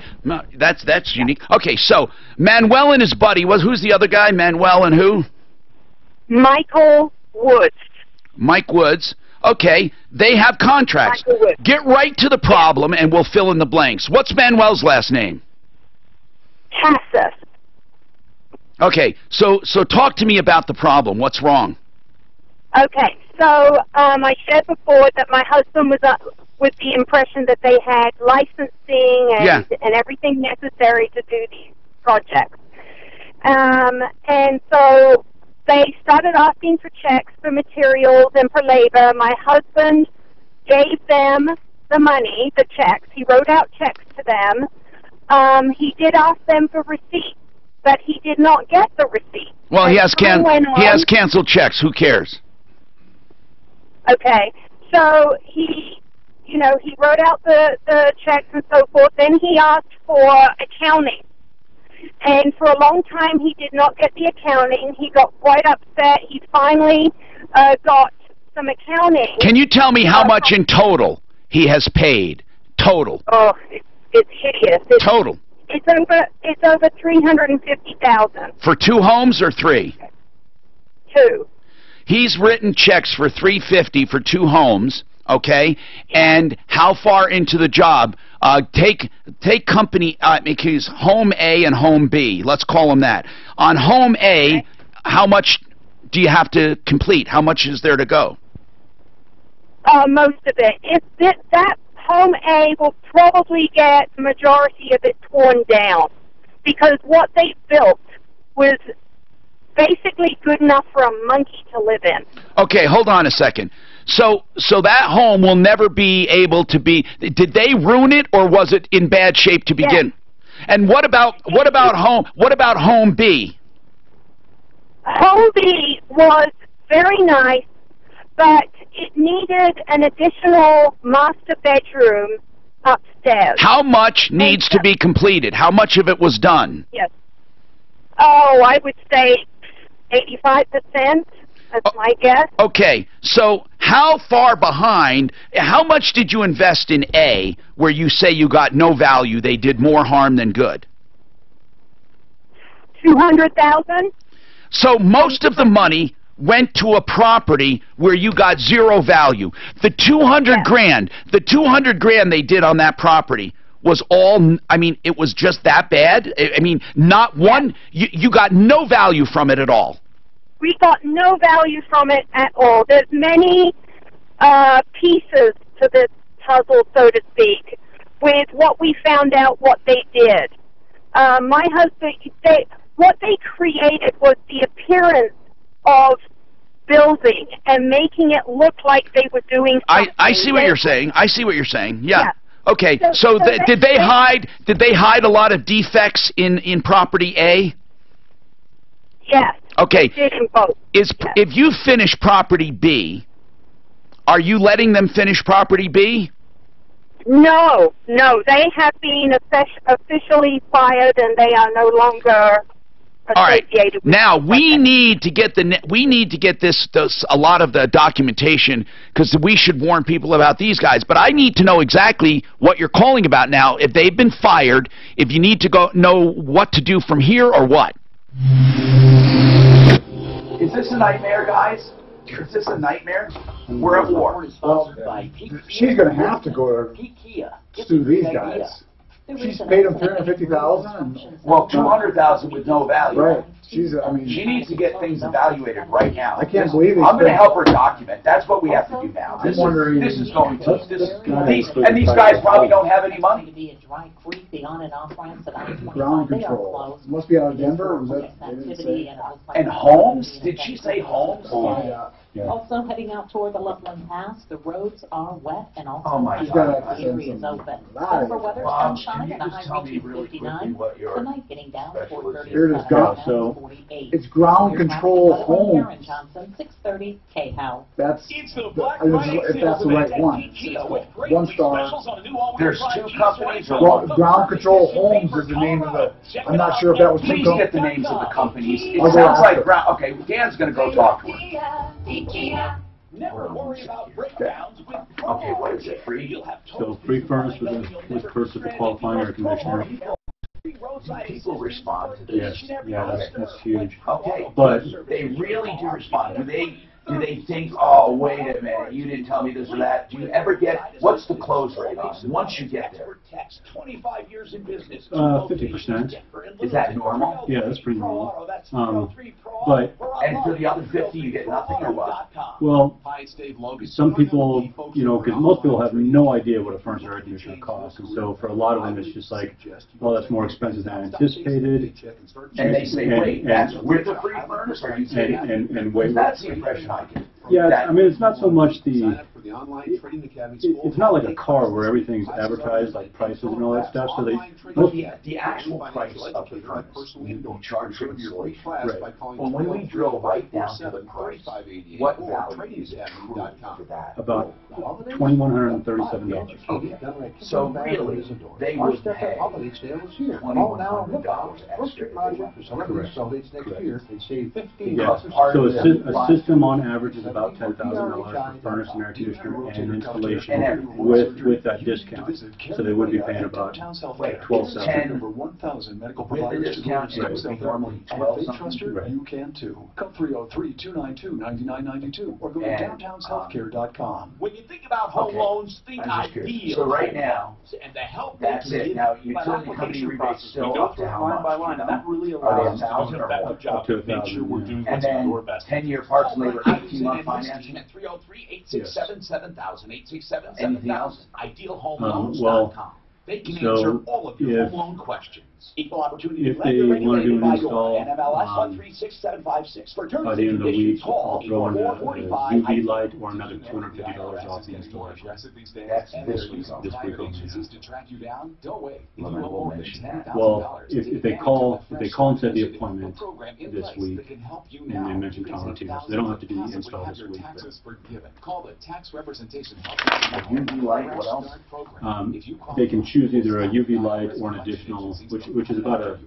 that's unique. Okay, so Manuel and his buddy, who's the other guy? Manuel and who? Michael Woods. Mike Woods. Okay, they have contracts. Get right to the problem and we'll fill in the blanks. What's Manuel's last name? Casas. Okay, so talk to me about the problem. What's wrong? Okay, so I said before that my husband was with the impression that they had licensing and everything necessary to do these projects. And so they started asking for checks for materials and for labor. My husband gave them the money, the checks. He wrote out checks to them. He did ask them for receipts, but he did not get the receipt. Well, he has canceled checks. Who cares? Okay, so he wrote out the checks and so forth. Then he asked for accounting. And for a long time, he did not get the accounting. He got quite upset. He finally got some accounting. Can you tell me how much in total he has paid? Total. Oh, it's hideous. Total. It's over $350,000. For 2 homes or 3? 2. He's written checks for $350 for 2 homes. Okay, and how far into the job? Take company because Home A and Home B. Let's call them that. On Home A, how much do you have to complete? How much is there to go? Most of it. That Home A will probably get the majority of it torn down because what they built was basically good enough for a monkey to live in. Okay, hold on a second. So that home will never be able to be. Did they ruin it, or was it in bad shape to begin? Yes. And what about Home B? Home B was very nice, but it needed an additional master bedroom upstairs. How much needs to be completed? How much of it was done? Yes. Oh, I would say 85%. That's my guess. Okay, so how far behind, how much did you invest in A where you say you got no value, they did more harm than good? $200,000. So most of the money went to a property where you got 0 value. The 200 grand, the 200 grand they did on that property was all, I mean, it was just that bad? I mean, not one, you got no value from it at all. We got no value from it at all. There's many pieces to this puzzle, so to speak, with what we found out what they did. My husband, what they created was the appearance of building and making it look like they were doing something. I see what you're saying. I see what you're saying. Yeah. Okay. So did they hide a lot of defects in property A? Yes. Okay. If you finish property B, are you letting them finish property B? No, they have been officially fired, and they are no longer associated with. Now we need to get a lot of the documentation, because we should warn people about these guys. But I need to know exactly what you're calling about now. If they've been fired, if you need to know what to do from here or what. Is this a nightmare, guys? Is this a nightmare? We're at war. Well, she's going to have to go to sue these guys. She's paid them $350,000. Well, $200,000 with no value. Right. I mean, she needs to get things evaluated right now. I can't believe it. I'm going to help her document. That's what we have to do now. I'm wondering. This is going to. These guys probably don't have any money. Ground control. Must be out of Denver. Or was that? And Holmes? Did she say Holmes? Yeah. Yeah. Also heading out toward the Loveland Pass, the roads are wet and also the area is open. So for weather, sunshine and a high reaching 59. Tonight getting down toward 30. Here it is, so it's ground control home. Johnson, 630 K-How. That's if that's the right one. 1 star. There's 2 companies. Ground control homes is the name of the. I'm not sure if that was. Please get the names of the companies. It sounds like ground. Okay, Dan's going to go talk to her. Never worry about breakdowns with okay, what is it? Free? So free furnace with first with the qualifying air conditioner. People respond to this. Yes, yeah, that's huge. Okay, but they really do respond. Do they think, oh, wait a minute, you didn't tell me this or that? Do you ever get, what's the close rate on once you get there? 25 years in business. 50%. Is that normal? Yeah, that's pretty normal. But and for the other 50, you get nothing or what? Well, some people, you know, because most people have no idea what a furnace or air conditioner costs, and so for a lot of them, it's just like, well, that's more expensive than anticipated. And they say, wait, that's with the free furnace, or you say, and wait. That's the impression I get. Yeah, I mean, it's not so much the. It's not like a car where everything's advertised, like prices and all that stuff. So the actual price of the furnace, we charge for installation. Right. Well, when we drill right down to the price, what value is it for that? About $2,137. Okay. So really, they would pay $2,100 extra. Yeah. So a system on average is about $10,000 for furnace and air conditioner and installation with that discount. So they would be paying about $12,700. Over 1,000 medical With the providers discount, it would be normally $12,000. You can too. Call 303-292-9992 or go to downtownshealthcare.com. When you think about home loans, think ideal. So right now, and the help that's it. Now, utility company rebates still up to how much? Line by line, and that really allows us to do a better job to make sure we're doing what's in your best. 10-year parts and labor, 18-month financing. At 303-867-7000, 867-7000. Anything else? IdealHomeLoans.com. They can answer all of your home loan questions. Equal opportunity if they want to do an install, NMLS 136756. For terms by the end of the week, I'll throw in a 445 UV light or another $250 off the installation. That's this week. To track you down, don't wait. Well, if they call and set the appointment this week, and they mention Tom or Tina, so they don't have to do the install this week. Call the tax representation UV light, what else? They can choose either a UV light or an additional, which is about a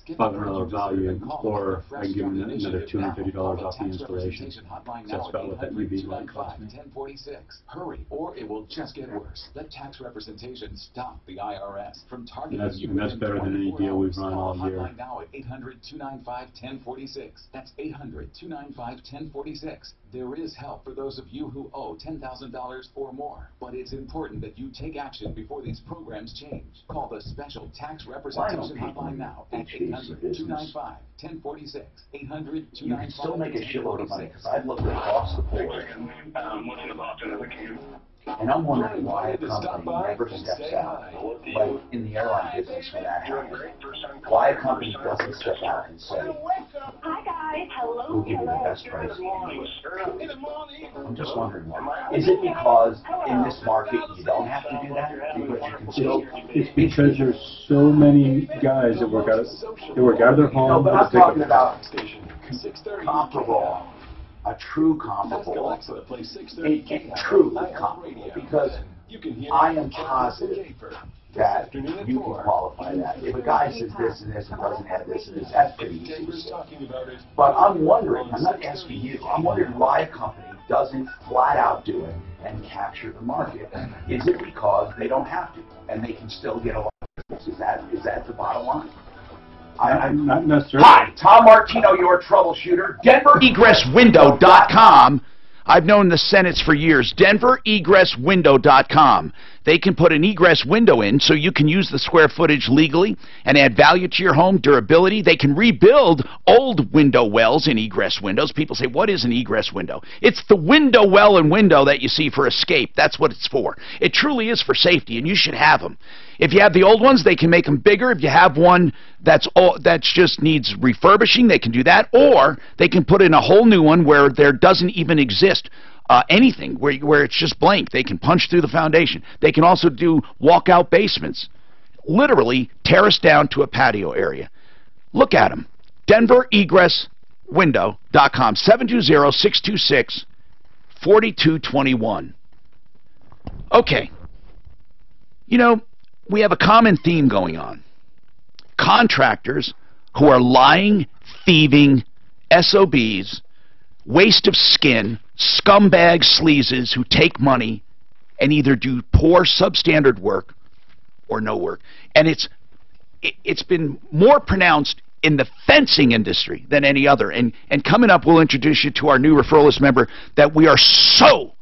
$500 value, or I can give them another $250 off the installation. So that's about what that UV light costs me. 1046. Hurry, or it will just get worse. Let tax representation stop the IRS from targeting you. And that's better than any deal we've run all year. Now at 800-295-1046. That's 800-295-1046. There is help for those of you who owe $10,000 or more, but it's important that you take action before these programs change. Call the special tax representation hotline now at 800-295-1046. 800-295-1046. You can still make a shitload of money, because I've looked across the board. And I'm wondering why a company never steps out, like in the airline business when that happens. Why a company doesn't step out and say, Hi guys, hello. we'll give you the best price. I'm just wondering why. Is it because in this market you don't have to do that? Because you can still... It's because there's so many guys that work out of their home. No, but I'm talking about comparable. A true comparable, a truly comparable, because I am positive that you can qualify that. If a guy says this and this and doesn't have this and this, that's pretty easy to say. But I'm wondering, I'm not asking you, I'm wondering why a company doesn't flat out do it and capture the market. Is it because they don't have to and they can still get a lot of business? Is that the bottom line? Not necessarily. Hi, Tom Martino, your troubleshooter. DenverEgressWindow.com. I've known the Senates for years. DenverEgressWindow.com. They can put an egress window in so you can use the square footage legally and add value to your home, durability. They can rebuild old window wells in egress windows. People say, what is an egress window? It's the window well and window that you see for escape. That's what it's for. It truly is for safety, and you should have them. If you have the old ones, they can make them bigger. If you have one that just needs refurbishing, they can do that. Or they can put in a whole new one where there doesn't even exist anything, where it's just blank. They can punch through the foundation. They can also do walkout basements. Literally terrace down to a patio area. Look at them. DenverEgressWindow.com. 720-626-4221. Okay. You know, we have a common theme going on. Contractors who are lying, thieving, SOBs, waste of skin, scumbag sleazes who take money and either do poor substandard work or no work. And it's been more pronounced in the fencing industry than any other. And coming up, we'll introduce you to our new referral list member that we are so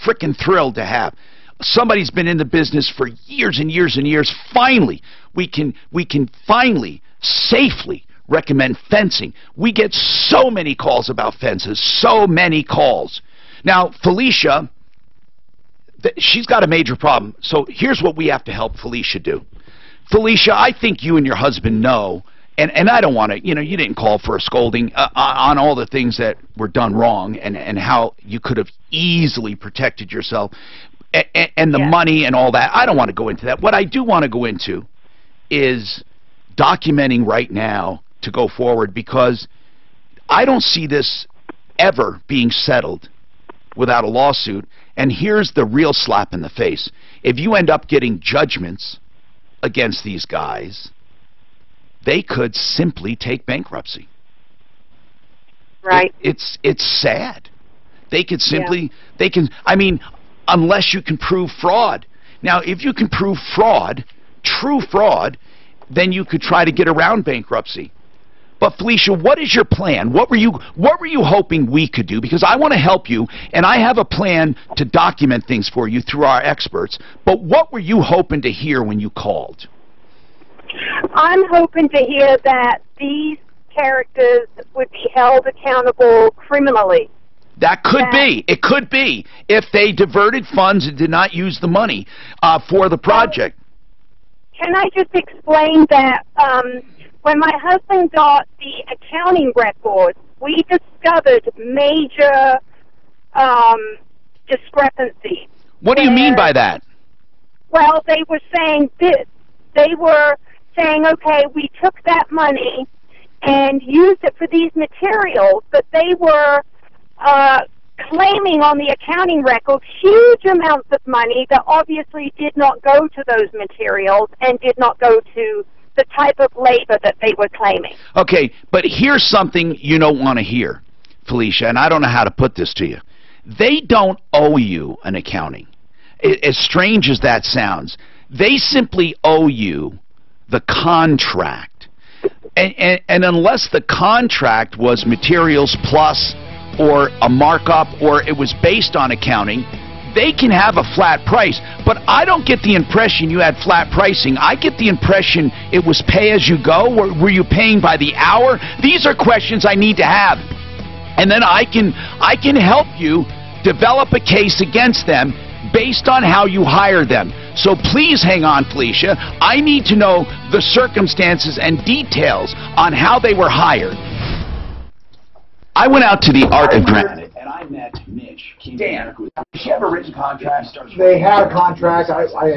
frickin' thrilled to have. Somebody's been in the business for years and years and years. Finally, we can finally safely recommend fencing. We get so many calls about fences, so many calls. Now, Felicia, she's got a major problem. So here's what we have to help Felicia do. Felicia, I think you and your husband know, and I don't want to, you didn't call for a scolding on all the things that were done wrong and how you could have easily protected yourself and the money and all that. I don't want to go into that. What I do want to go into is documenting right now to go forward, because I don't see this ever being settled without a lawsuit. And here's the real slap in the face. If you end up getting judgments against these guys, they could simply take bankruptcy. Right. It's sad. They could simply, I mean, unless you can prove fraud. Now, if you can prove fraud, true fraud, then you could try to get around bankruptcy. But Felicia, what is your plan? What were you hoping we could do? Because I want to help you, and I have a plan to document things for you through our experts. But what were you hoping to hear when you called? I'm hoping to hear that these characters would be held accountable criminally. That could be. It could be if they diverted funds and did not use the money for the project. Can I just explain that when my husband got the accounting records, we discovered major discrepancies. What do you mean by that? Well, they were saying this. They were saying, okay, we took that money and used it for these materials, but they were claiming on the accounting records huge amounts of money that obviously did not go to those materials and did not go to the type of labor that they were claiming. Okay, but here's something you don't want to hear, Felicia, and I don't know how to put this to you. They don't owe you an accounting. As strange as that sounds, they simply owe you the contract. And unless the contract was materials plus or a markup or it was based on accounting, they can have a flat price. But I don't get the impression you had flat pricing. I get the impression it was pay as you go. Were you paying by the hour? These are questions I need to have. And then I can help you develop a case against them based on how you hire them. So please hang on, Felicia. I need to know the circumstances and details on how they were hired. I went out to the Art of Drafting. And I met Mitch. Dan, did she have a written contract? They had a contract. I